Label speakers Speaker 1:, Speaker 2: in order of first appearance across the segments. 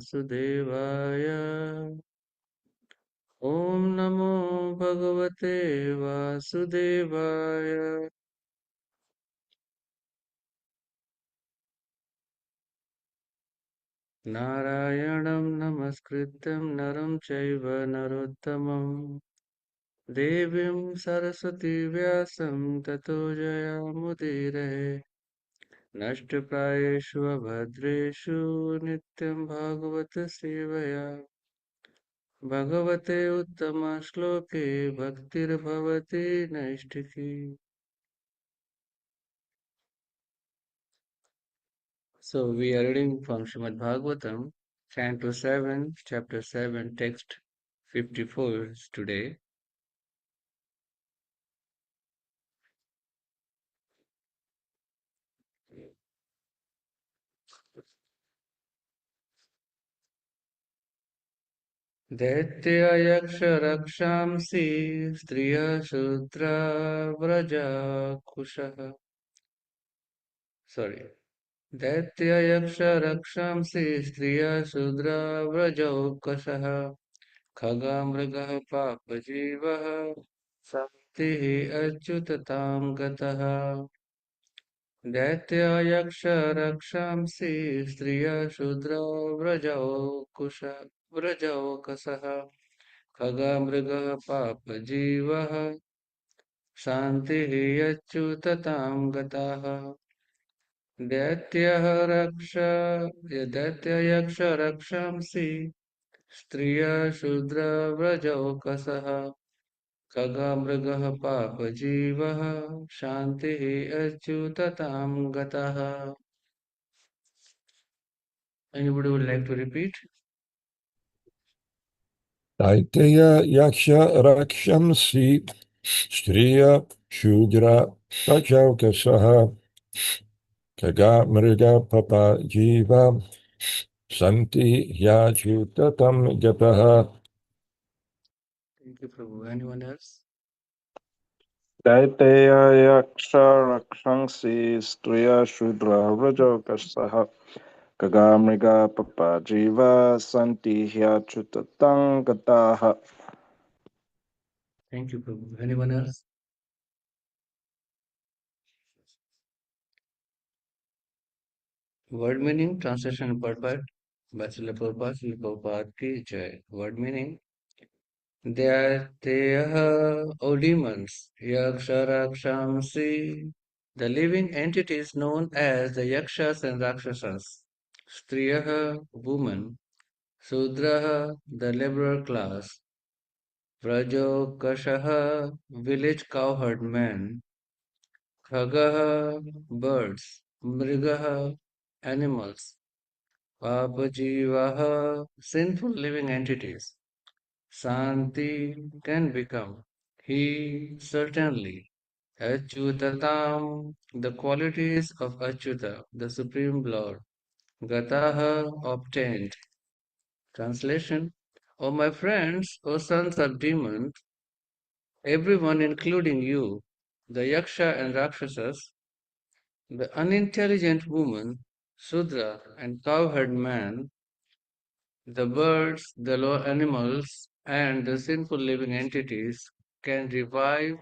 Speaker 1: वासुदेवाय ॐ नमो भगवते वासुदेवाय नारायणं नमस्कृत्यं नरं चैव नरोत्तमं देवीं सरस्वती व्यासं ततो जयामुदीरये नष्टप्रायेषु अभद्रेषु नित्यं भागवत सेवया भगवते उत्तमश्लोके भक्तिर्भवति नैष्ठिकी. So we are reading from Srimad Bhagavatam, Canto 7, Chapter 7, Text 54 today. दैत्यायक्षरक्षांसि स्त्रियशूद्रा व्रजा कुशः. Sorry. दैत्यायक्षरक्षांसि स्त्रियशूद्रा व्रजौकसः खगामृगः पापजीवः सन्तिः अच्युततां गतः दैत्यायक्षरक्षांसि स्त्रियशूद्रो व्रजौकसः खगामृगः पापजीवः शान्तिः अच्युततां गताः दैत्यः रक्ष दैत्ययक्षरक्षांसि स्त्रियशूद्रव्रजौकसः खगमृगः पापजीवः शान्तिः अच्युततां गतः. Anybody would like to repeat?
Speaker 2: Daitya Yaksha Rakshamsi Striya Shudra Rajaukasaha Kaga Mriga Papa Jiva Santi Yachutatam Gataha.
Speaker 1: Thank you, Prabhu. Anyone else?
Speaker 3: दैतेयायक्षरक्षंसि स्त्रियशूद्रव्रजौकसः खगामृगा पपाजीवा सन्ति ह्यच्युतं गताः.
Speaker 1: Thank you, Prabhu. Anyone else? Word meaning, translation and purport by Srila Prabhupada, Srila Prabhupada ki jai. Word meaning, they are O demons, Yaksha Rakshamsi, the living entities known as the Yakshas and Rakshasas, Striyaha, woman, Sudraha, the laborer class, Vrajo Kashaha, village cowherd man, Khagaha, birds, Mrigaha, animals, Papajivaha, sinful living entities. Santi can become. He certainly. Achyutatam, the qualities of Achyuta, the Supreme Lord. Gataha, obtained. Translation: O my friends, O sons of demons, everyone including you, the Yaksha and Rakshasas, the unintelligent woman, Sudra and cowherd man, the birds, the lower animals, and the sinful living entities can revive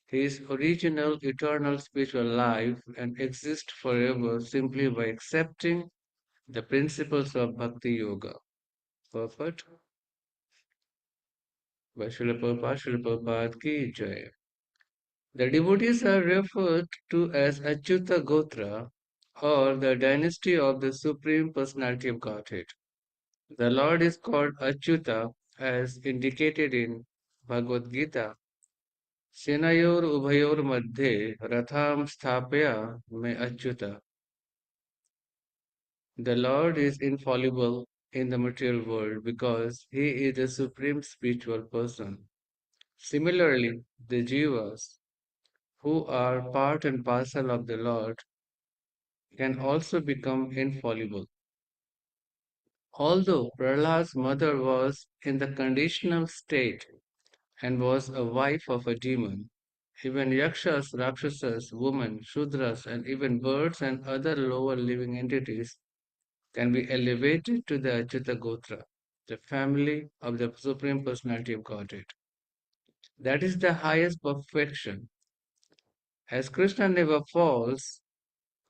Speaker 1: his original eternal spiritual life and exist forever simply by accepting the principles of Bhakti Yoga. Perfect? By Srila Prabhupada ki jai. The devotees are referred to as Achyuta Gotra or the dynasty of the Supreme Personality of Godhead. The Lord is called Achyuta as indicated in Bhagavad Gita. Senayor Ubhayor Madhye Ratham Sthapya Me Achyuta. The Lord is infallible in the material world because He is the supreme spiritual person. Similarly, the Jivas, who are part and parcel of the Lord, can also become infallible. Although Prahlad's mother was in the conditional state and was a wife of a demon, even yakshas, rakshasas, women, shudras, and even birds and other lower living entities can be elevated to the Achyuta Gotra, the family of the Supreme Personality of Godhead. That is the highest perfection. As Krishna never falls,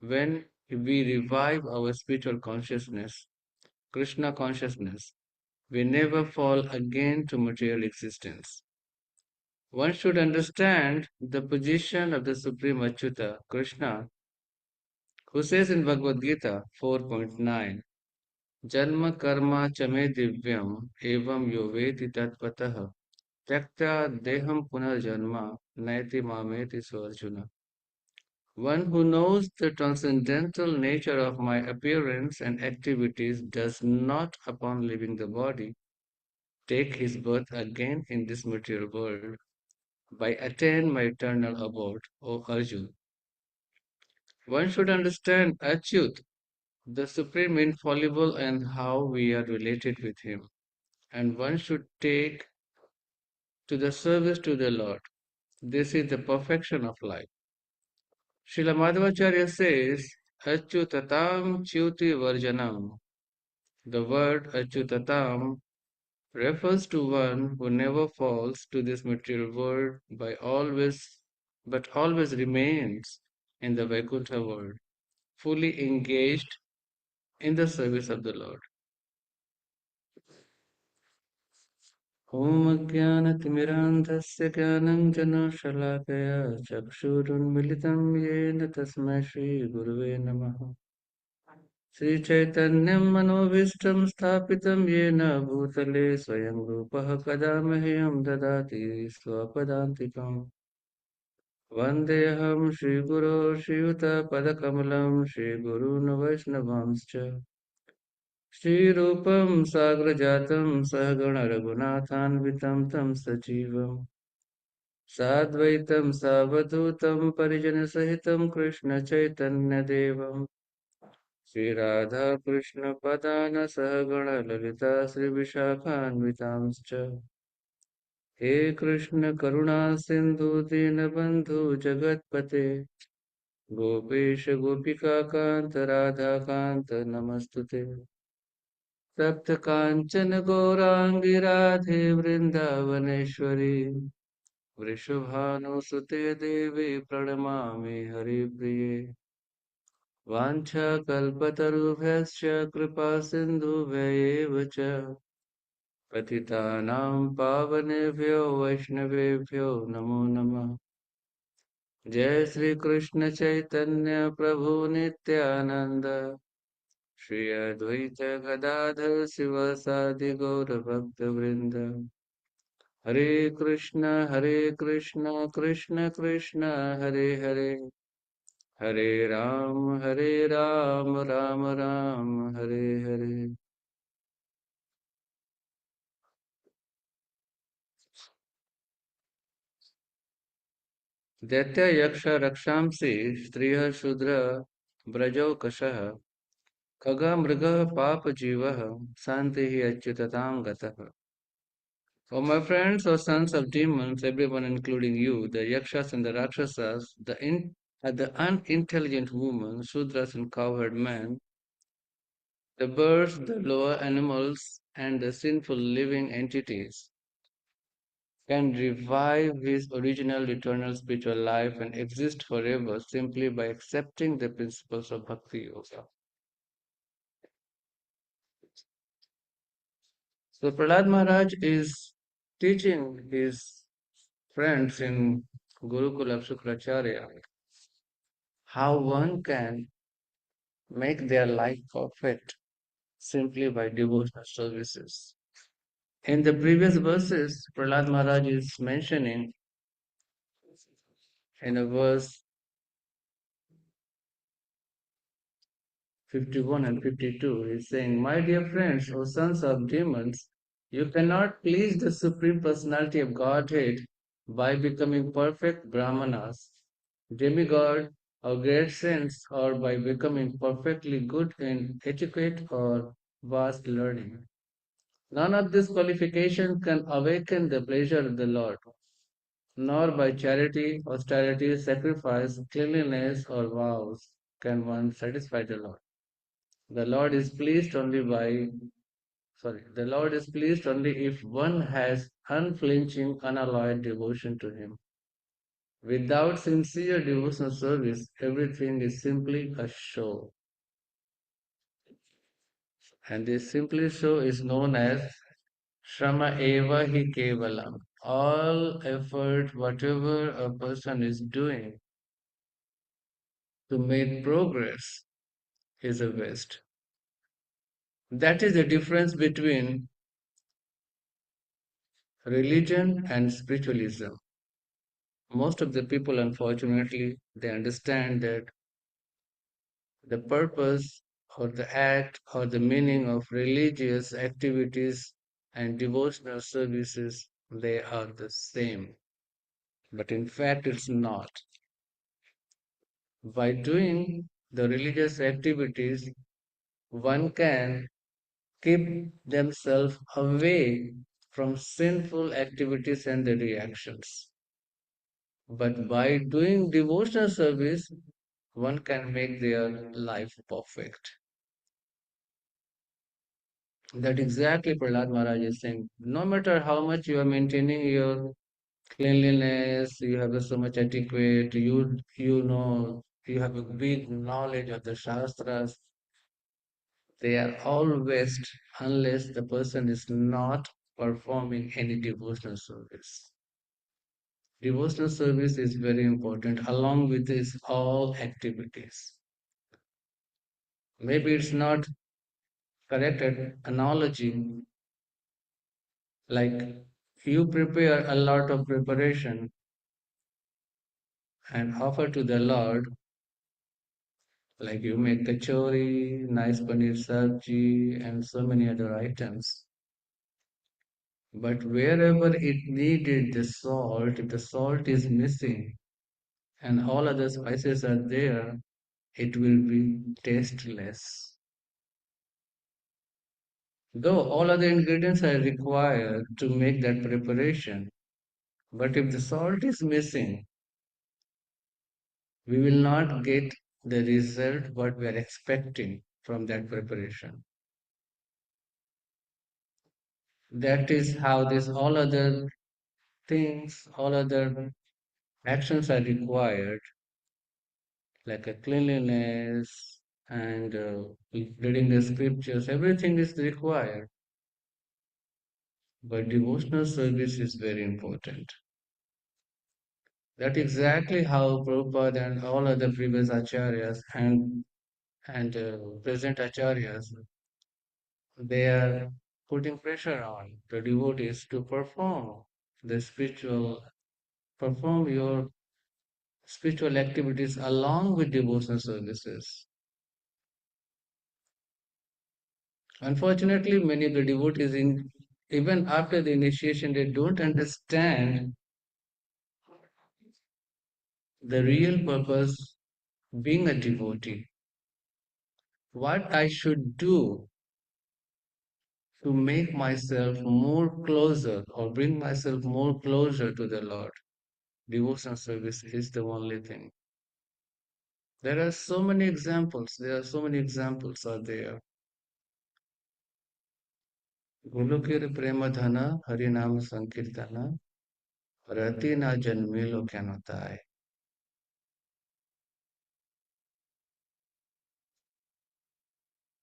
Speaker 1: when we revive our spiritual consciousness, Krishna consciousness, we never fall again to material existence. One should understand the position of the Supreme Achyuta, Krishna, who says in Bhagavad Gita 4.9, Janma karma chame divyam evam yo veti tatpatah tyakta deham punarjanma naiti mameti so Arjuna. One who knows the transcendental nature of my appearance and activities does not, upon leaving the body, take his birth again in this material world, by attain my eternal abode, O Arjuna. One should understand Achyut, the Supreme Infallible, and how we are related with Him. And one should take to the service to the Lord. This is the perfection of life. Srila Madhvacharya says, Achyutatam Chuti Varjanam. The word Achyutatam refers to one who never falls to this material world but always remains in the Vaikuntha world, fully engaged in the service of the Lord. Om Jnanatimirandhasya Jnananjana-shalakaya Chakshurunmilitam Yena Tasmai Shri Gurave Namaha Sri Chaitanyam Manobhishtam Sthapitam Yena Bhutale Swayam Rupaha Kada Mahyam Dadati Swapadantikam Vandeham Shri Guru Shri Yuta Padakamalam Shri Guru Vaishnavamscha Shri Rupam Sagrajatam Sahagana Raghunathanvitam Tam Sajivam Sadvaitam Savadutam Parijana Sahitam Krishna Chaitanya Devam Shri Radha Krishna Padana Sahagana Lalita Sri Vishakhanvitamscha He Krishna Karuna Sindhu Dinabandhu Jagatpate Gopesha Gopika Kanta Radha Kanta Namastute तप्त कांचन गौरांगी राधे वृंदावनेश्वरी वृषभानुसुते देवी प्रणमामि हरिप्रिये वाञ्छाकल्पतरुभ्यश्च कृपा सिन्धुभ्यैव च पतितानां पावनेभ्यो वैष्णवेभ्यो नमो नमः जय श्री कृष्ण चैतन्य प्रभु Nityanand Shri Advaita Gadadhar Sivasadi Gaura Bhakta Vrinda Hare Krishna Krishna Krishna Hare Hare Hare Ram Ram Ram Hare Hare. Daitya Yaksha Rakshamsi Striya Shudra Brajau Kashaha Kaga Mriga Papa Jivaha Santihi Achyutatam Gataha. For my friends or sons of demons, everyone including you, the Yakshas and the Rakshasas, the unintelligent woman, Shudras and cowherd men, the birds, the lower animals, and the sinful living entities, can revive his original eternal spiritual life and exist forever simply by accepting the principles of Bhakti Yoga. So Prahlad Maharaj is teaching his friends in Gurukula of Shukracharya how one can make their life perfect simply by devotional services. In the previous verses, Prahlad Maharaj is mentioning in a verse 51 and 52, he is saying, My dear friends, O sons of demons, you cannot please the Supreme Personality of Godhead by becoming perfect Brahmanas, demigod, or great saints, or by becoming perfectly good in etiquette or vast learning. None of these qualifications can awaken the pleasure of the Lord, nor by charity, austerity, sacrifice, cleanliness, or vows can one satisfy the Lord. The Lord is pleased only the Lord is pleased only if one has unflinching, unalloyed devotion to Him. Without sincere devotional service, everything is simply a show. And this simply show is known as Shrama eva hi kevalam. All effort, whatever a person is doing to make progress, is a waste. That is the difference between religion and spiritualism. Most of the people, unfortunately, they understand that the purpose or the act or the meaning of religious activities and devotional services, they are the same. But in fact, it's not. By doing the religious activities, one can keep themselves away from sinful activities and the reactions. But by doing devotional service, one can make their life perfect. That exactly Prahlad Maharaj is saying. No matter how much you are maintaining your cleanliness, you have so much etiquette, you know, you have a big knowledge of the Shastras, they are all waste unless the person is not performing any devotional service. Devotional service is very important along with this all activities. Maybe it's not correct analogy, like you prepare a lot of preparation and offer to the Lord, like you make kachori, nice paneer sabji, and so many other items. But wherever it needed the salt, if the salt is missing and all other spices are there, it will be tasteless. Though all other ingredients are required to make that preparation, but if the salt is missing, we will not get the result what we are expecting from that preparation. That is how this all other things, all other actions are required, like a cleanliness and reading the scriptures, everything is required. But devotional service is very important. That exactly how Prabhupada and all other previous acharyas and present acharyas, they are putting pressure on the devotees to perform your spiritual activities along with devotional services. Unfortunately, many of the devotees, even after the initiation, they don't understand the real purpose being a devotee. What I should do to make myself more closer or bring myself more closer to the Lord. Devotional service is the only thing. There are so many examples. There are so many examples are there. Gulukir prema dhana, harinam sankirtana, rati na janmilo kanotai.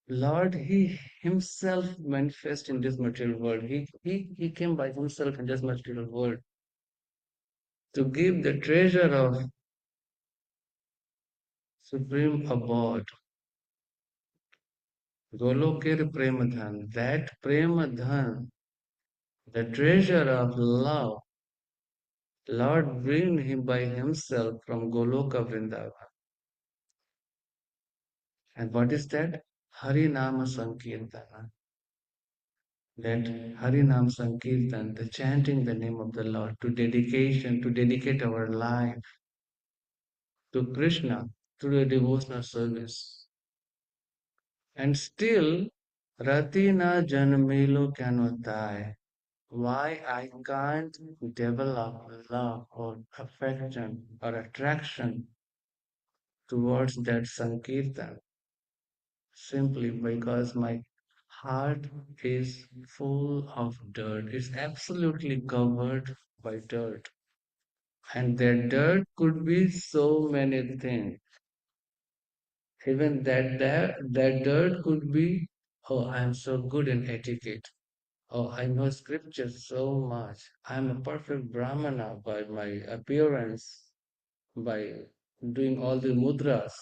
Speaker 1: Lord, He Himself manifest in this material world. He came by Himself in this material world to give the treasure of supreme abode. Golokir Premadhan, that Premadhan, the treasure of love, Lord bring him by himself from Goloka Vrindavan. And what is that? Harinama Sankirtana. That Harinam Sankirtan, the chanting the name of the Lord, to dedicate our life to Krishna through a devotional service. And still, Ratina Janmilo cannot die. Why I can't develop love or affection or attraction towards that Sankirtan. simply because my heart is full of dirt. It's absolutely covered by dirt. And that dirt could be so many things. Even that dirt could be, oh, I am so good in etiquette. Oh, I know scripture so much. I am a perfect Brahmana by my appearance, by doing all the mudras,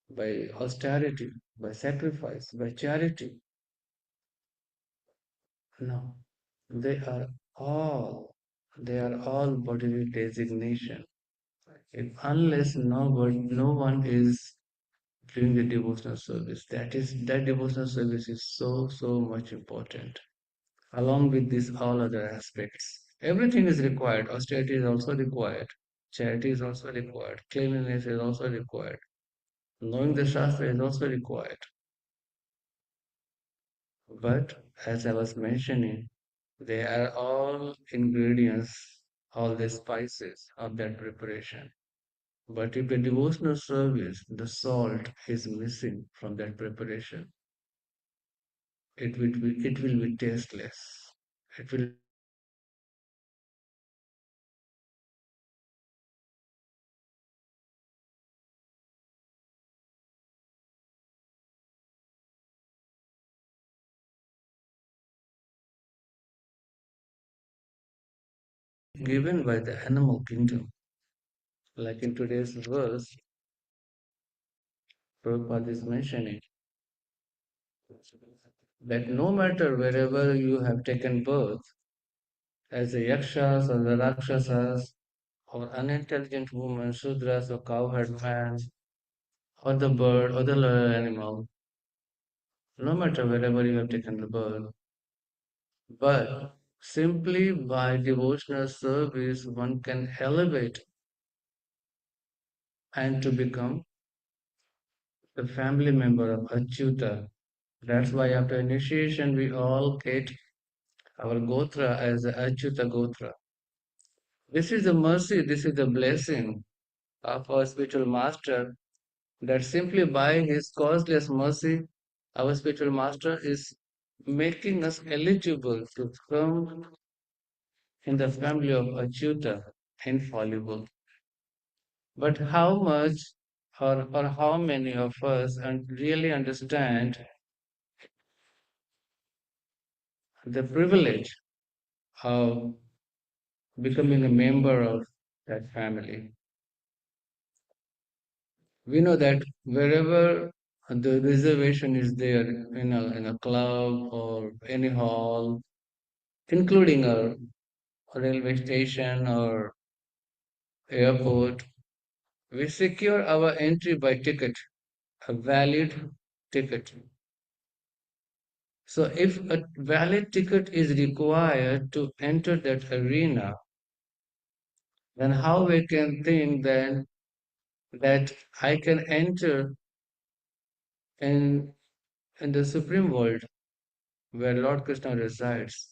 Speaker 1: by austerity, by sacrifice, by charity. No, they are all, they are all bodily designation. If unless no one is doing the devotional service, that devotional service is so much important. Along with these all other aspects, everything is required. Austerity is also required. Charity is also required. Cleanliness is also required. Knowing the Shastra is also required. But as I was mentioning, they are all ingredients, all the spices of that preparation. But if the devotional service, the salt is missing from that preparation, it will be tasteless. It will be given by the animal kingdom. Like in today's verse, Prabhupada is mentioning that no matter wherever you have taken birth, as the yakshas or the rakshasas, or unintelligent woman, Sudras or cowherd man, or the bird or the lower animal, no matter wherever you have taken the birth, but simply by devotional service, one can elevate and to become the family member of Achyuta. That's why after initiation, we all get our Gotra as the Achyuta Gotra. This is the mercy, this is the blessing of our spiritual master, that simply by his causeless mercy, our spiritual master is making us eligible to come in the family of Achyuta, infallible. But how much or how many of us really understand the privilege of becoming a member of that family? We know that wherever the reservation is there in a club or any hall, including a railway station or airport, we secure our entry by ticket, a valid ticket. So if a valid ticket is required to enter that arena, then how we can think then that I can enter in in the supreme world where Lord Krishna resides?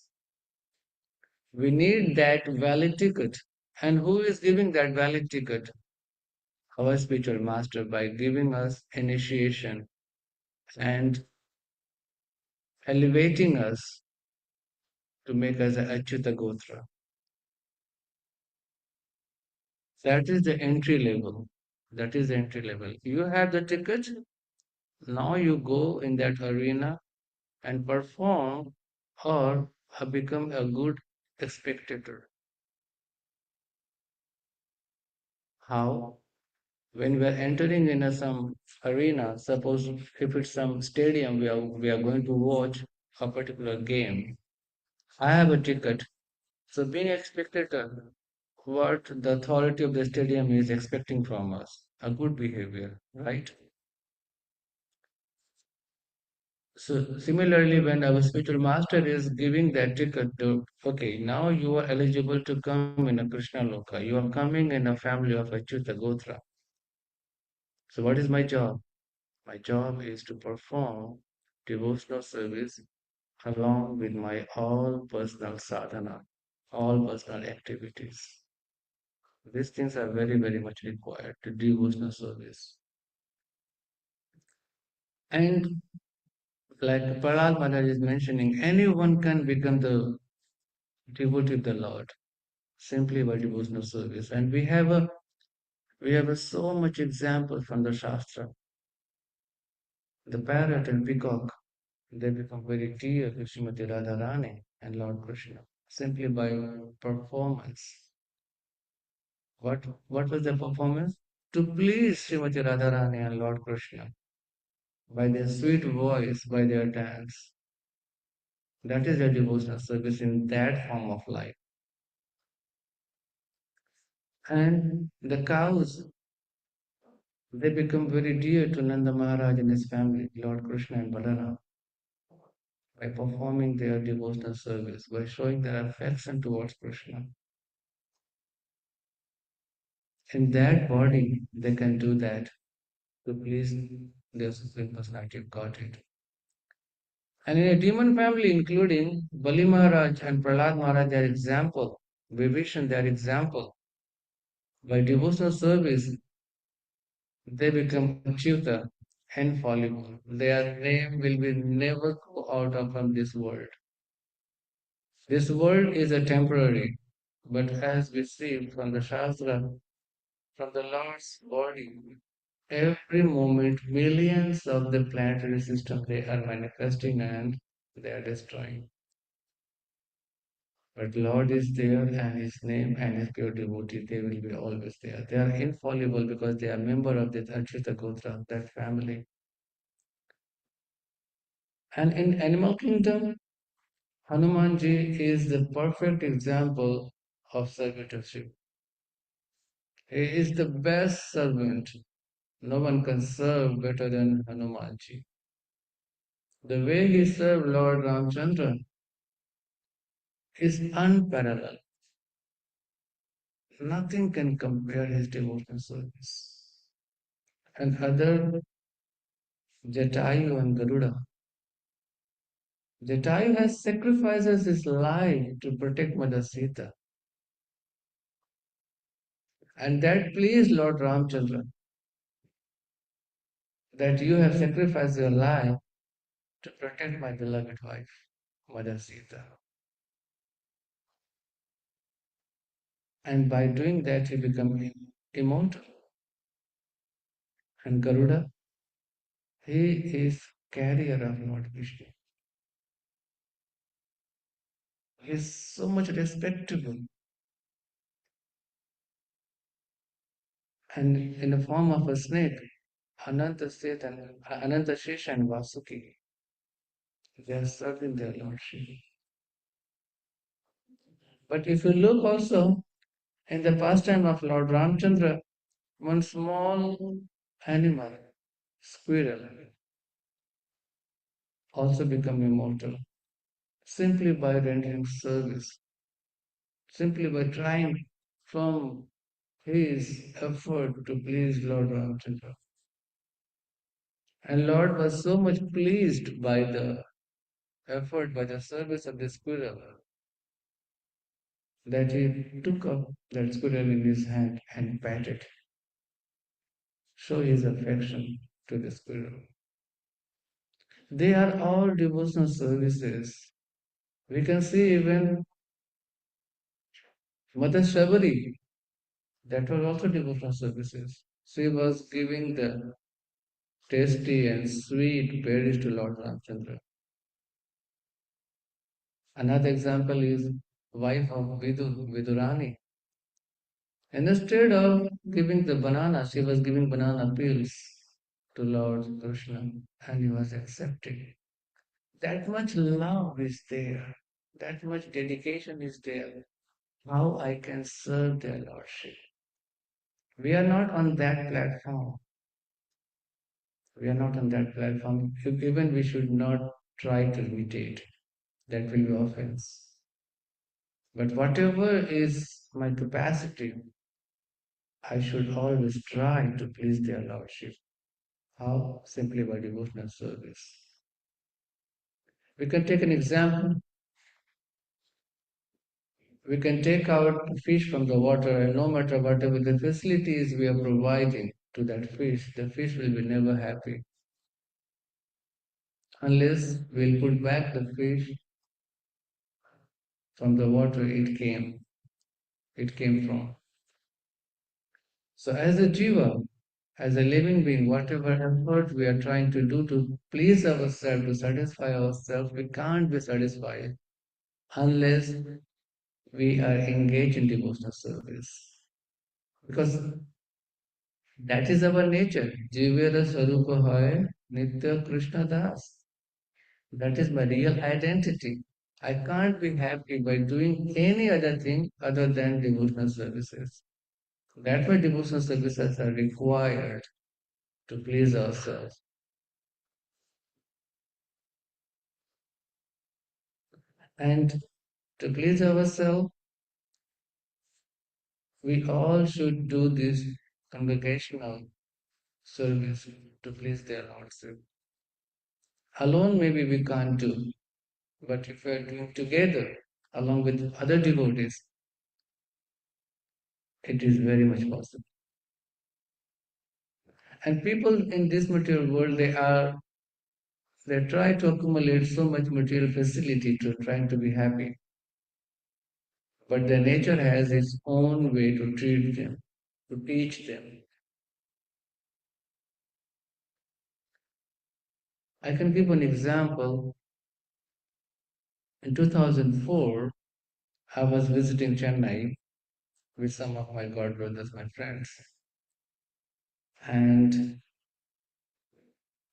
Speaker 1: We need that valid ticket. And who is giving that valid ticket? Our spiritual master, by giving us initiation and elevating us to make us a Achyuta Gotra. That is the entry level. That is the entry level. You have the ticket, now you go in that arena and perform or become a good spectator. How? When we are entering in some arena, suppose if it's some stadium, we are going to watch a particular game. I have a ticket. So being a spectator, what the authority of the stadium is expecting from us, a good behavior, right? So similarly, when our spiritual master is giving that ticket to, okay, now you are eligible to come in a Krishna Loka. You are coming in a family of Achyuta Gotra. So what is my job? My job is to perform devotional service along with my all personal sadhana, all personal activities. These things are very much required to devotional service. And like Prahlad Maharaj is mentioning, anyone can become the devotee of the Lord simply by devotional service. And we have so much example from the Shastra. The parrot and peacock, they become very dear to Srimati Radharani and Lord Krishna simply by performance. What was the performance? To please Srimati Radharani and Lord Krishna by their sweet voice, by their dance. That is their devotional service in that form of life. And the cows, they become very dear to Nanda Maharaj and his family, Lord Krishna and Balaram, by performing their devotional service, by showing their affection towards Krishna. In that body, they can do that to please their Supreme Personality of Godhead. And in a demon family, including Bali Maharaj and Prahlad Maharaj, their example, Vibhishan, their example, by devotional service, they become Achyuta, infallible. Their name will be never go out of from this world. This world is a temporary, but as we see from the Shastra, from the Lord's body, every moment millions of the planetary system they are manifesting and they are destroying. But Lord is there and His name and His pure devotee, they will be always there. They are infallible because they are member of this Achyuta Gotra, that family. And in animal kingdom, Hanumanji is the perfect example of servitorship. He is the best servant. No one can serve better than Hanumanji. The way he served Lord Ramchandra is unparalleled. Nothing can compare his devotional service. And other Jatayu and Garuda. Jatayu has sacrificed his life to protect Mother Sita. And that pleased Lord Ramchandra, that you have sacrificed your life to protect my beloved wife, Mother Sita. And by doing that, he became immortal. And Garuda, he is carrier of Lord Vishnu. He is so much respectable. And in the form of a snake, Ananta Shesha and Vasuki, they are serving their lordship. But if you look also in the pastime of Lord Ramchandra, one small animal, squirrel, also become immortal simply by rendering service, simply by trying from his effort to please Lord Ramchandra. And Lord was so much pleased by the effort, by the service of the squirrel, that he took up that squirrel in his hand and patted, show his affection to the squirrel. They are all devotional services. We can see even Mother Shabari, that was also devotional services. She was giving the tasty and sweet berries to Lord Ramchandra. Another example is wife of Vidurani. And instead of giving the banana, she was giving banana peels to Lord Krishna, and he was accepted. That much love is there, that much dedication is there. How I can serve their Lordship? We are not on that platform. We are not on that platform. Even we should not try to imitate. That will be offense. But whatever is my capacity, I should always try to please their Lordship. How? Simply by devotional service. We can take an example. We can take out fish from the water, and no matter whatever the facilities we are providing to that fish, the fish will be never happy. unless we'll put back the fish from the water it came from. So as a jiva, as a living being, whatever effort we are trying to do to please ourselves, to satisfy ourselves, we can't be satisfied unless we are engaged in devotional service. Because that is our nature. Jivera Sarupa Hoy Nitya Krishna Das. That is my real identity. I can't be happy by doing any other thing other than devotional services. That's why devotional services are required to please ourselves. And to please ourselves, we all should do this congregational service to please their Lordship. Alone, maybe we can't do, but if we are doing together along with other devotees, it is very much possible. And people in this material world, they try to accumulate so much material facility to trying to be happy, but their nature has its own way to treat them, to teach them. I can give an example. In 2004, I was visiting Chennai with some of my god brothers, my friends, and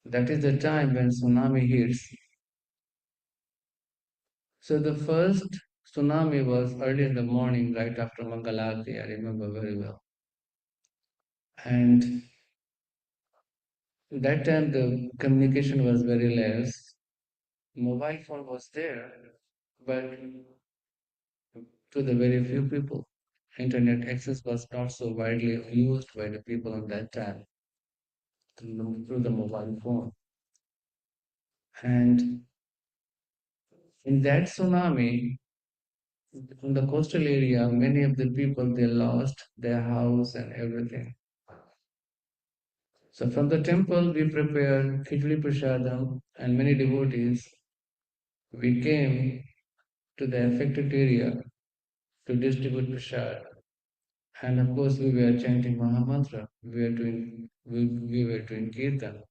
Speaker 1: that is the time when tsunami hits. So the first tsunami was early in the morning, right after Mangalarti, I remember very well. And that time the communication was very less. Mobile phone was there, but to the very few people. Internet access was not so widely used by the people on that time through the mobile phone. And in that tsunami, in the coastal area, many of the people they lost their house and everything. So from the temple we prepared khichdi prasadam, and many devotees we came to the affected area to distribute prasad. And of course we were chanting Mahamantra. We were doing Kirtan.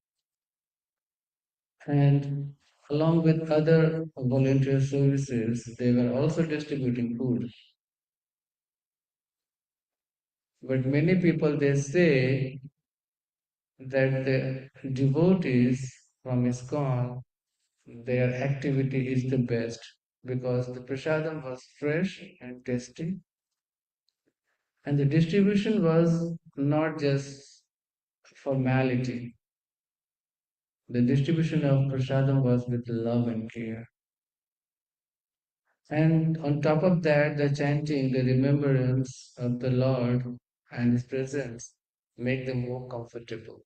Speaker 1: And along with other volunteer services, they were also distributing food. But many people they say that the devotees from ISKCON, their activity is the best because the prasadam was fresh and tasty, and the distribution was not just formality. The distribution of prasadam was with love and care. And on top of that, the chanting, the remembrance of the Lord and His presence make them more comfortable.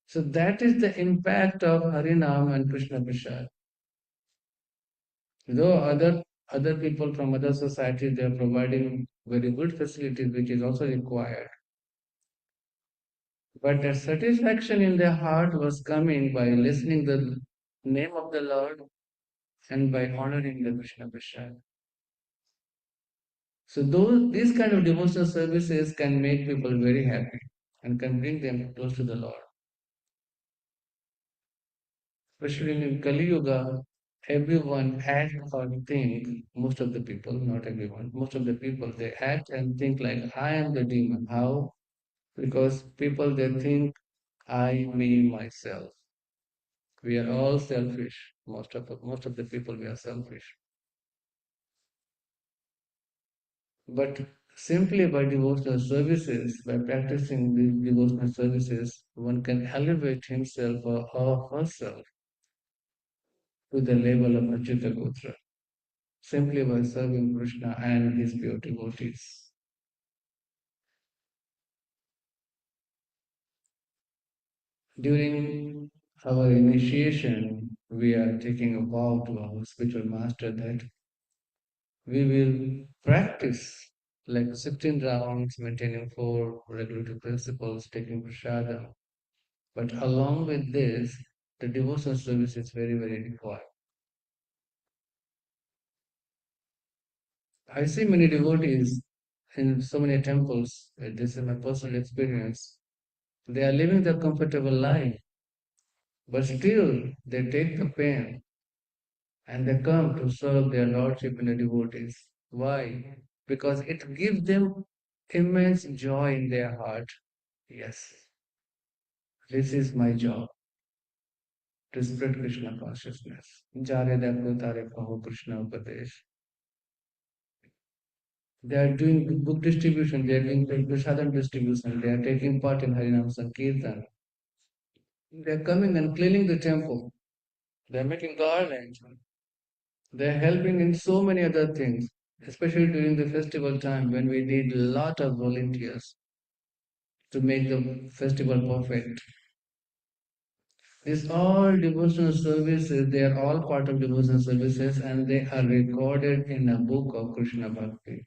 Speaker 1: So that is the impact of Harinam and Krishna Prasad. Though other people from other societies they are providing very good facilities, which is also required. But that satisfaction in their heart was coming by listening the name of the Lord and by honoring the Krishna Prasad. So these kind of devotional services can make people very happy and can bring them close to the Lord. Especially in Kali Yuga, everyone act or think, most of the people, not everyone, most of the people, they act and think like, I am the demon. How? Because people, they think, I, me, myself. We are all selfish. Most of the people, we are selfish. But simply by devotional services, by practicing these devotional services, one can elevate himself or herself to the level of Achyuta Gotra, simply by serving Krishna and his pure devotees. During our initiation, we are taking a vow to our spiritual master that we will practice like 16 rounds, maintaining four regulatory principles, taking prasadam, But along with this, the devotional service is very, very required. I see many devotees in so many temples. This is my personal experience. They are living their comfortable life, but still they take the pain and they come to serve their Lordship in the devotees. Why? Because it gives them immense joy in their heart. Yes, this is my job to spread Krishna consciousness. Jare Dakho Tare Kaho Krishna Upadesh. They are doing book distribution, they are doing prasadam distribution, they are taking part in Harinam Sankirtan. They are coming and cleaning the temple. They are making garlands. They are helping in so many other things, especially during the festival time when we need a lot of volunteers to make the festival perfect. These all devotional services, they are all part of devotional services and they are recorded in a book of Krishna Bhakti.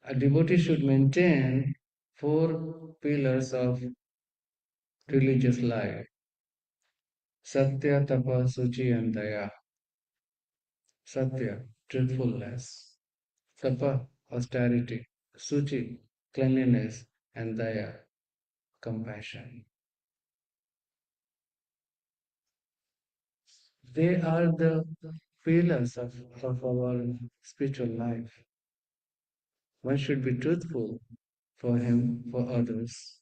Speaker 1: A devotee should maintain four pillars of religious life: Satya, Tapa, Suchi, and Daya. Satya, truthfulness; Tapa, austerity; Suchi, cleanliness; and Daya, compassion. They are the pillars of our spiritual life. One should be truthful for him, for others.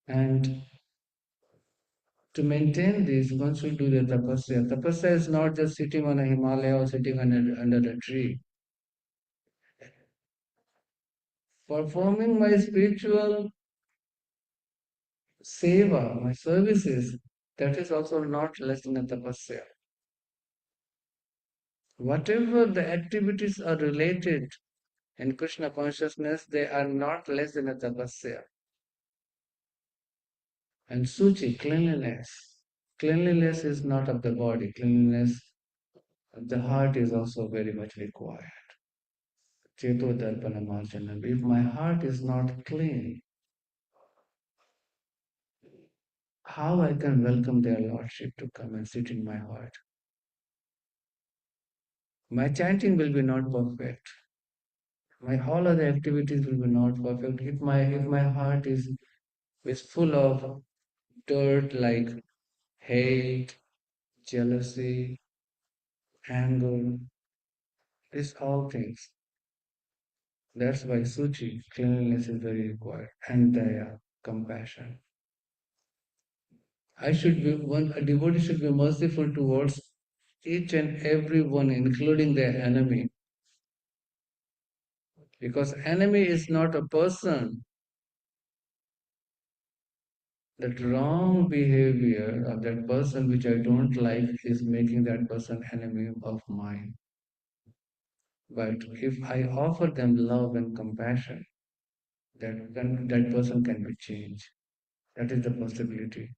Speaker 1: And to maintain this, one should do the tapasya. Tapasya is not just sitting on a Himalaya or sitting under a tree. Performing my spiritual seva, my services, that is also not less than a tapasya. Whatever the activities are related in Krishna consciousness, they are not less than a tapasya. And suchi, cleanliness. Cleanliness is not of the body. Cleanliness of the heart is also very much required. Cheto darpana marjanam. If my heart is not clean, how I can welcome their lordship to come and sit in my heart? My chanting will be not perfect. My all other activities will be not perfect. If my heart is full of dirt like hate, jealousy, anger, these all things. That's why suchi, cleanliness is very required, and daya, compassion. A devotee should be merciful towards each and every one, including their enemy. Because enemy is not a person. That wrong behavior of that person which I don't like is making that person enemy of mine. But if I offer them love and compassion, that person can be changed. That is the possibility.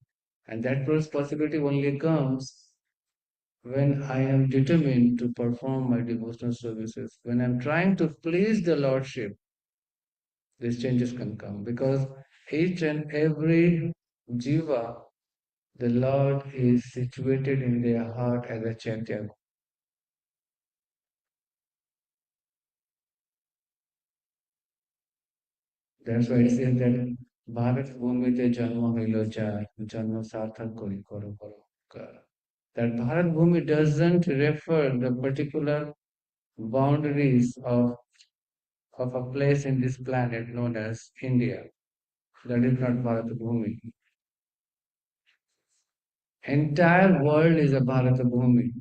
Speaker 1: And that possibility only comes when I am determined to perform my devotional services. When I'm trying to please the Lordship, these changes can come. Because each and every jiva, the Lord is situated in their heart as a Chaitya. That's why it says that Bharat Bhumite Janma Hilo Char, Janma Sarthak Kori Koro Koro Kar. That Bharat Bhumi doesn't refer the particular boundaries of a place in this planet known as India. That is not Bharat Bhumi. Entire world is a Bharat Bhumi.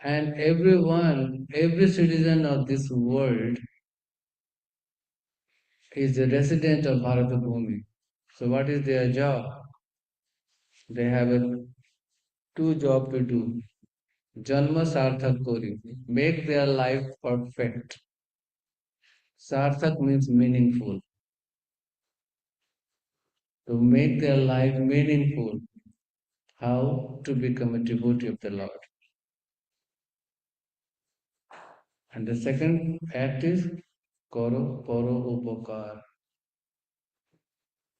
Speaker 1: And everyone, every citizen of this world is a resident of Bharat Bhumi. So what is their job? They have two jobs to do. Janma Sarthak Kori. Make their life perfect. Sarthak means meaningful. To make their life meaningful. How to become a devotee of the Lord. And the second act is Koro Poro Upokar,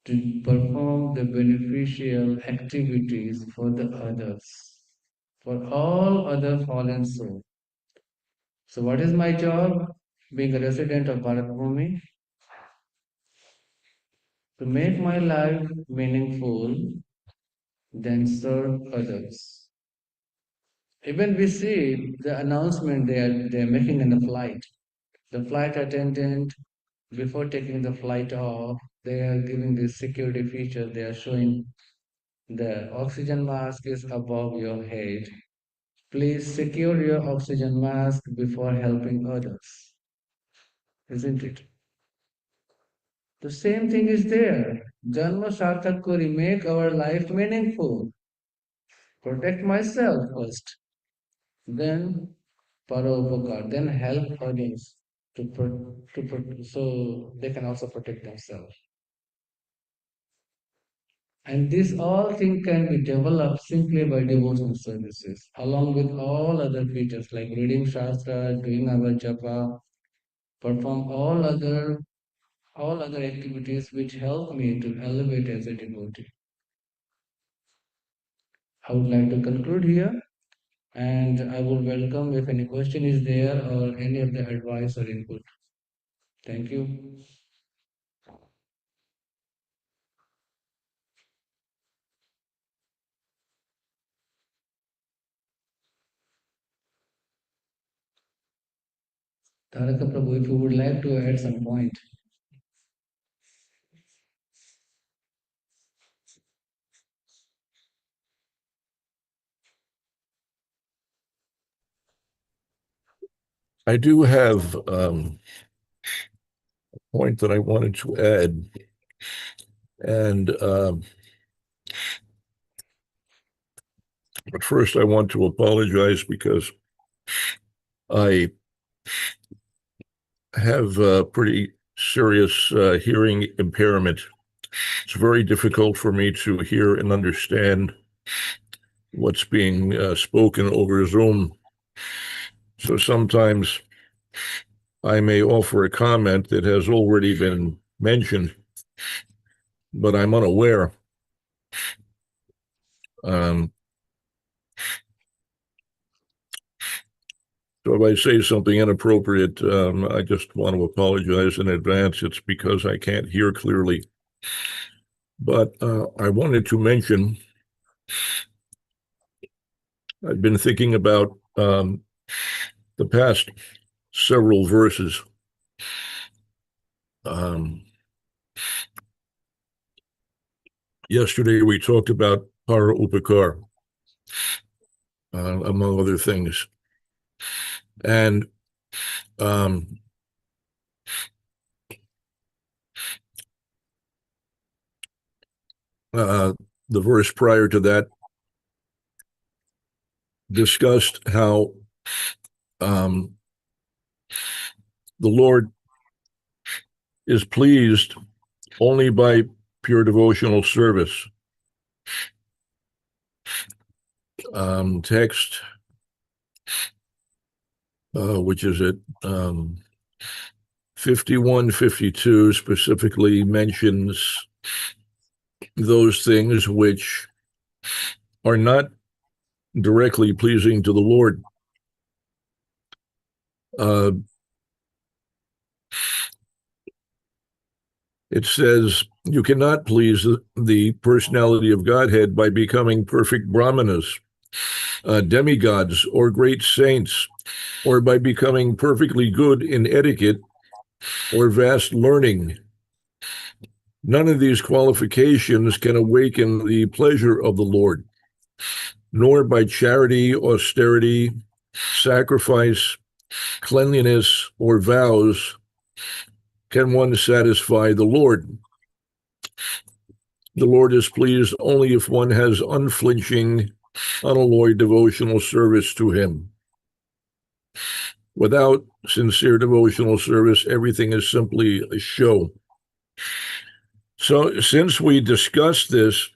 Speaker 1: to perform the beneficial activities for the others, for all other fallen souls. So what is my job? Being a resident of Bharat Bhumi, to make my life meaningful, then serve others. Even we see the announcement they are making in the flight. The flight attendant, before taking the flight off, they are giving this security feature. They are showing the oxygen mask is above your head. Please secure your oxygen mask before helping others. Isn't it? The same thing is there. Janma Sarthak Kuri, make our life meaningful. Protect myself first, then Paropakar, then help others so they can also protect themselves. And this all thing can be developed simply by devotional services, along with all other features like reading Shastra, doing our japa, perform all other activities which help me to elevate as a devotee. I would like to conclude here, and I would welcome if any question is there or any of the advice or input. Thank you. Taraka Prabhu, if you would like to add some point.
Speaker 2: I do have a point that I wanted to add. And but first, I want to apologize because I have a pretty serious hearing impairment. It's very difficult for me to hear and understand what's being spoken over Zoom. So sometimes I may offer a comment that has already been mentioned, but I'm unaware. So if I say something inappropriate, I just want to apologize in advance. It's because I can't hear clearly. But I wanted to mention, I've been thinking about the past several verses. Yesterday we talked about para upakar, among other things. And the verse prior to that discussed how the Lord is pleased only by pure devotional service. Text, which is at 51-52, specifically mentions those things which are not directly pleasing to the Lord. It says, you cannot please the personality of Godhead by becoming perfect brahmanas, demigods, or great saints, or by becoming perfectly good in etiquette or vast learning. None of these qualifications can awaken the pleasure of the Lord, nor by charity, austerity, sacrifice, cleanliness, or vows can one satisfy the Lord. The Lord is pleased only if one has unflinching, unalloyed devotional service to him. Without sincere devotional service, everything is simply a show. So since we discussed this,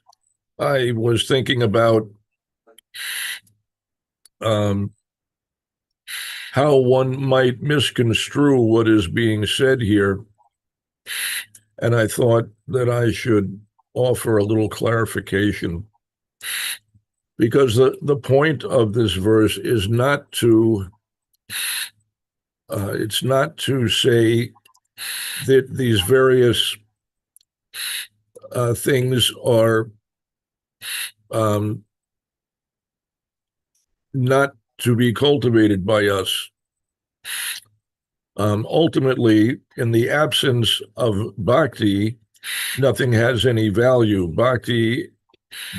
Speaker 2: I was thinking about how one might misconstrue what is being said here. And I thought that I should offer a little clarification, because the point of this verse is not to it's not to say that these various things are not to be cultivated by us. Ultimately, in the absence of bhakti, nothing has any value. Bhakti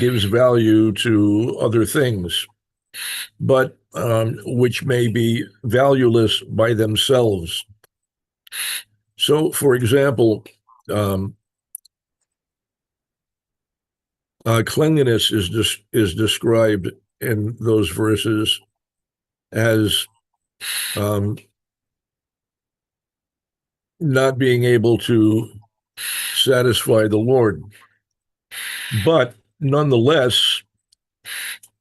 Speaker 2: gives value to other things, but which may be valueless by themselves. So, for example, cleanliness is described in those verses as not being able to satisfy the Lord. But nonetheless,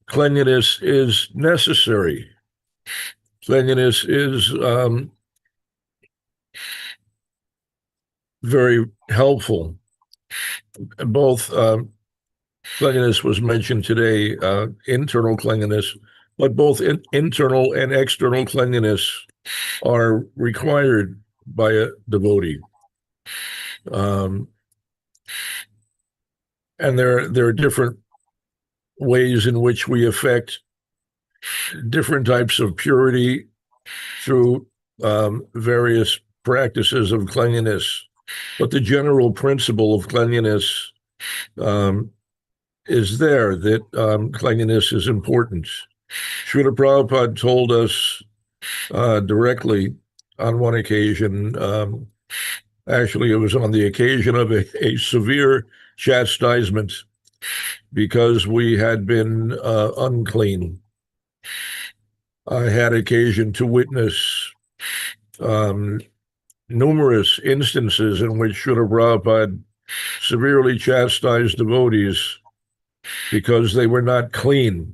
Speaker 2: cleanliness is necessary. Cleanliness is very helpful. Both cleanliness was mentioned today, internal cleanliness, but both internal and external cleanliness are required by a devotee. And there are different ways in which we affect different types of purity through various practices of cleanliness. But the general principle of cleanliness is there, that cleanliness is important. Srila Prabhupada told us directly on one occasion, actually it was on the occasion of a severe chastisement because we had been unclean. I had occasion to witness numerous instances in which Srila Prabhupada severely chastised devotees because they were not clean.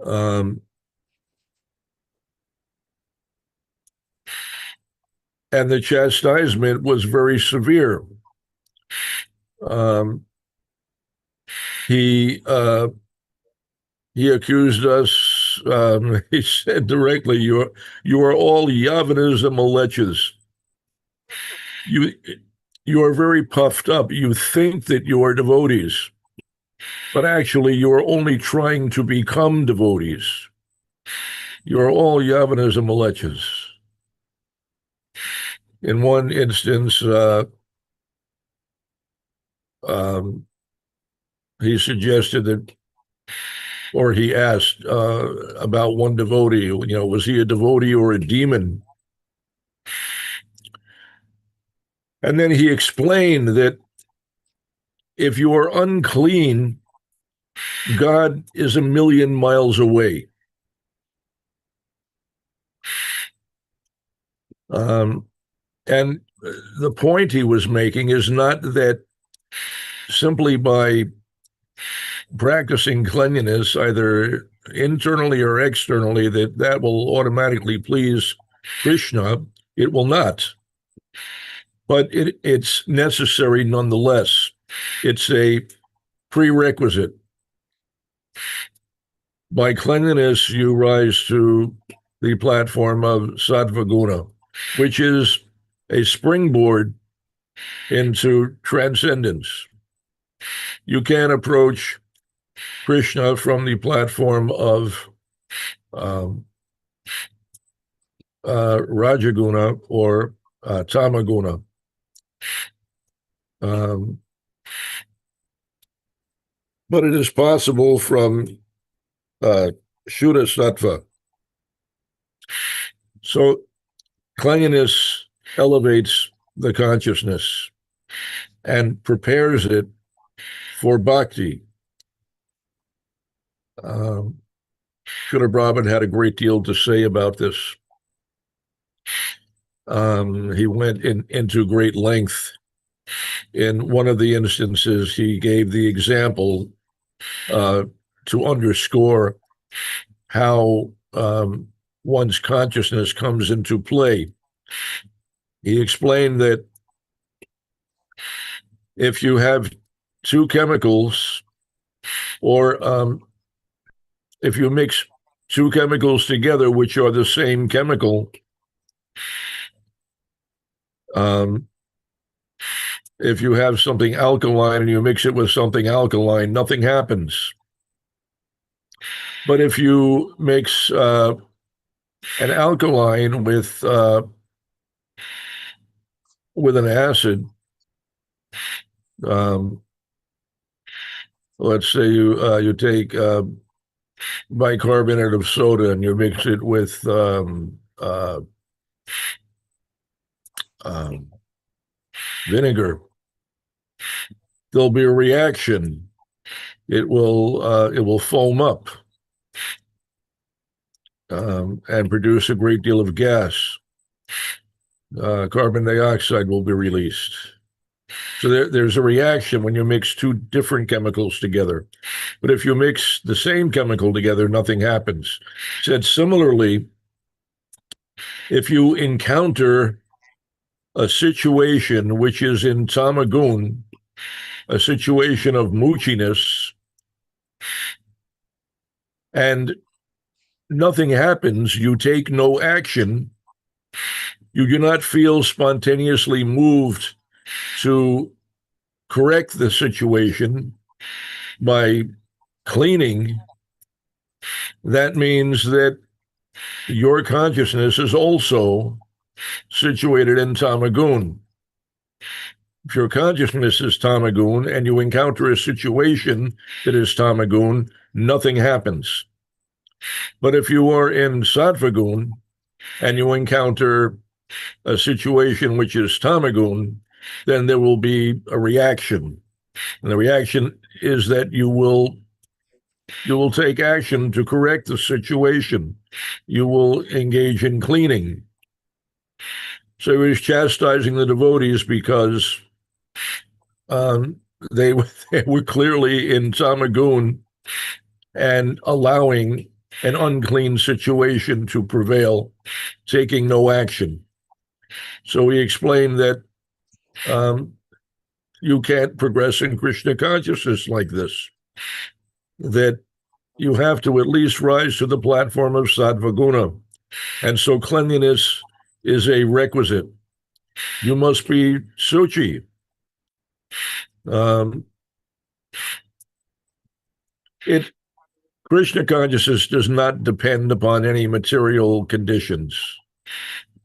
Speaker 2: And the chastisement was very severe. He accused us. He said directly, "You are all yavanas and malechas. You are very puffed up. You think that you are devotees, but actually you are only trying to become devotees. You are all yavanas and malechas." In one instance, he suggested that, or he asked about one devotee, was he a devotee or a demon? And then he explained that if you are unclean, God is 1,000,000 miles away. And the point he was making is not that simply by practicing cleanliness, either internally or externally, that will automatically please Krishna. It will not. But it's necessary nonetheless. It's a prerequisite. By cleanliness, you rise to the platform of sattva guna, which is a springboard into transcendence. You can't approach Krishna from the platform of Rajaguna or Tamaguna. But it is possible from Shuddha Sattva. So cleanliness elevates the consciousness and prepares it for bhakti. Srila Prabhupada had a great deal to say about this. He went into great length. In one of the instances, he gave the example to underscore how one's consciousness comes into play. He explained that if you have two chemicals, or if you mix two chemicals together, which are the same chemical, if you have something alkaline and you mix it with something alkaline, nothing happens. But if you mix an alkaline with an acid, let's say you take bicarbonate of soda and you mix it with vinegar, there'll be a reaction. It will foam up and produce a great deal of gas. Carbon dioxide will be released. So there's a reaction when you mix two different chemicals together. But if you mix the same chemical together, nothing happens. Said similarly, if you encounter a situation which is in tamagun, a situation of moochiness, and nothing happens, you take no action, you do not feel spontaneously moved to correct the situation by cleaning, that means that your consciousness is also situated in tamagun. If your consciousness is tamagun and you encounter a situation that is tamagun, nothing happens. But if you are in sattvagun and you encounter a situation which is tamagun, then there will be a reaction. And the reaction is that you will take action to correct the situation. You will engage in cleaning. So he was chastising the devotees because they were clearly in tamagun and allowing an unclean situation to prevail, taking no action. So he explained that you can't progress in Krishna consciousness like this, that you have to at least rise to the platform of sattvaguna. And so cleanliness is a requisite. You must be suchi. Krishna consciousness does not depend upon any material conditions,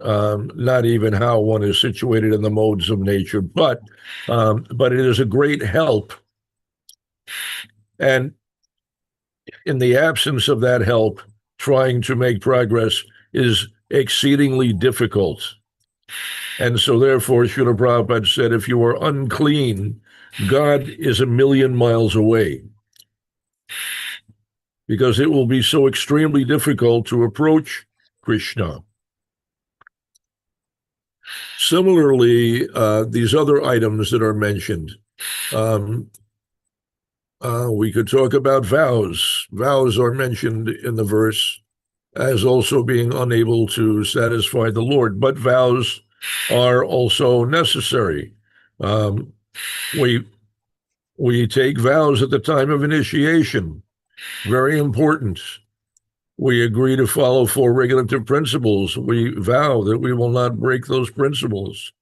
Speaker 2: not even how one is situated in the modes of nature, but it is a great help. And in the absence of that help, trying to make progress is exceedingly difficult. And so therefore, Srila Prabhupada said, if you are unclean, God is 1,000,000 miles away, because it will be so extremely difficult to approach Krishna. Similarly, these other items that are mentioned, we could talk about vows. Vows are mentioned in the verse as also being unable to satisfy the Lord, but vows are also necessary. We take vows at the time of initiation. Very important. We agree to follow 4 regulative principles. We vow that we will not break those principles.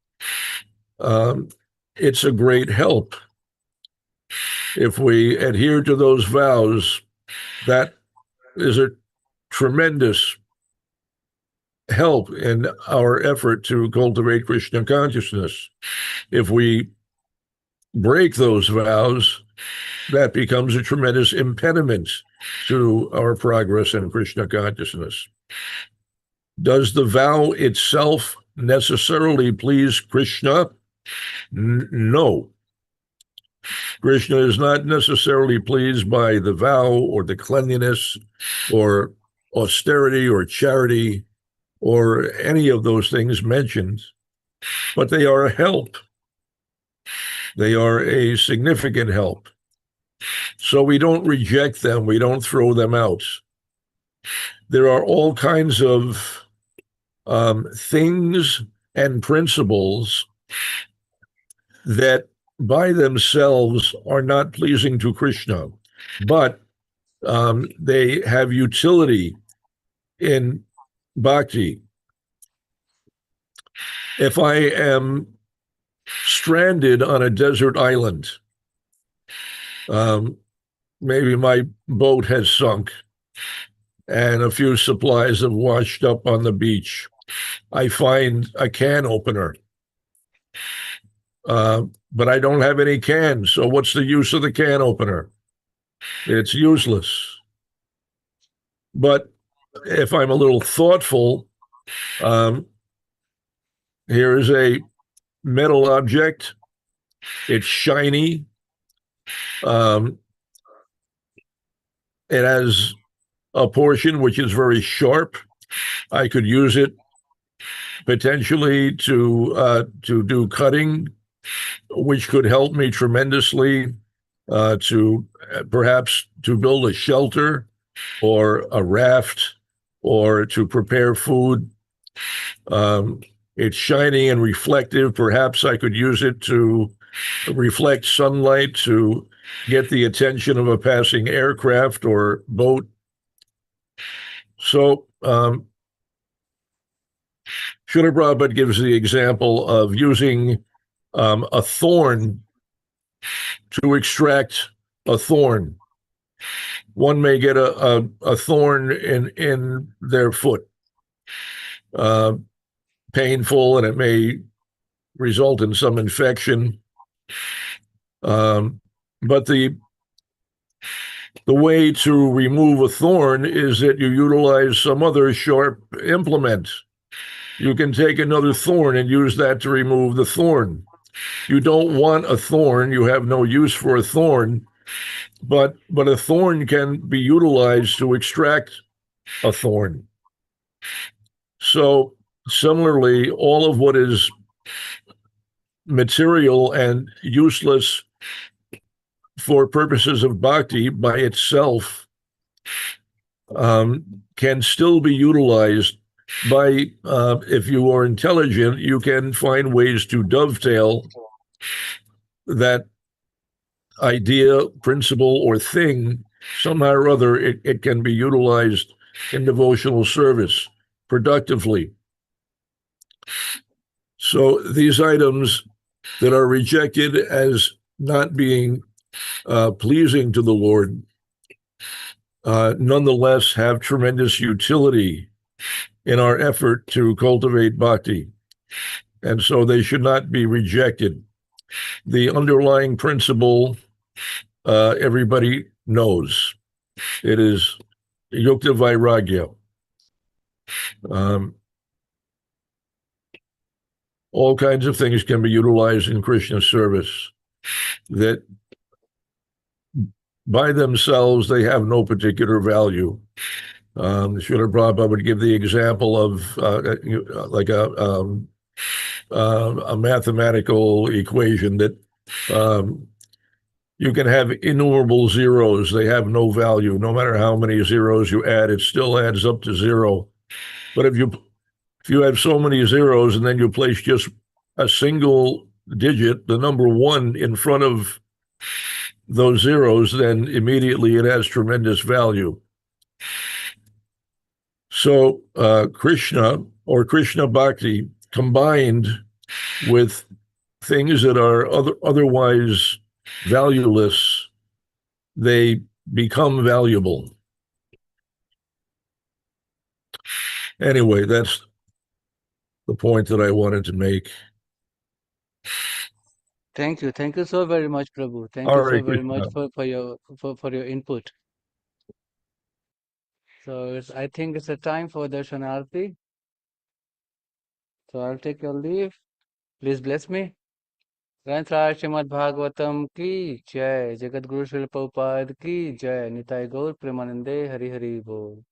Speaker 2: It's a great help. If we adhere to those vows, that is a tremendous help in our effort to cultivate Krishna consciousness. If we break those vows, that becomes a tremendous impediment to our progress in Krishna consciousness. Does the vow itself necessarily please Krishna? No. Krishna is not necessarily pleased by the vow or the cleanliness or austerity or charity or any of those things mentioned, but they are a help. They are a significant help. So we don't reject them. We don't throw them out. there are all kinds of things and principles that by themselves are not pleasing to Krishna, but they have utility in bhakti. If I am stranded on a desert island, maybe my boat has sunk and a few supplies have washed up on the beach. I find a can opener, but I don't have any cans. So what's the use of the can opener? It's useless. But if I'm a little thoughtful, here is a metal object. It's shiny. It has a portion which is very sharp. I could use it potentially to do cutting, which could help me tremendously to perhaps to build a shelter or a raft or to prepare food. It's shiny and reflective. Perhaps I could use it to reflect sunlight to get the attention of a passing aircraft or boat. So Srila Prabhupada gives the example of using a thorn to extract a thorn. One may get a thorn in their foot, painful, and it may result in some infection. But the way to remove a thorn is that you utilize some other sharp implement. You can take another thorn and use that to remove the thorn. You don't want a thorn, you have no use for a thorn, but a thorn can be utilized to extract a thorn. So similarly, all of what is material and useless for purposes of bhakti by itself can still be utilized by, if you are intelligent, you can find ways to dovetail that idea, principle, or thing. Somehow or other, it can be utilized in devotional service productively. So these items that are rejected as not being pleasing to the Lord nonetheless have tremendous utility in our effort to cultivate bhakti. And so they should not be rejected. The underlying principle, everybody knows. It is yukta vairagya. All kinds of things can be utilized in Krishna service that by themselves, they have no particular value. Srila Prabhupada would give the example of like a mathematical equation that you can have innumerable zeros. They have no value. No matter how many zeros you add, it still adds up to zero. But if you have so many zeros and then you place just a single digit, the number one, in front of those zeros, then immediately it has tremendous value. So Krishna or Krishna Bhakti combined with things that are otherwise valueless, they become valuable. Anyway, that's the point that I wanted to make.
Speaker 1: Thank you. Thank you so very much, Prabhu. Thank you
Speaker 2: Hare
Speaker 1: so very much
Speaker 2: Krishna.
Speaker 1: for your input. So I think it's a time for Darshanarti. So I'll take your leave. Please bless me. ग्रंथराज Shrimad Bhagavatam की जय, जगत गुरु श्रील प्रभुपाद की जय, निताय गौर प्रेमानंदे हरि हरि बोल।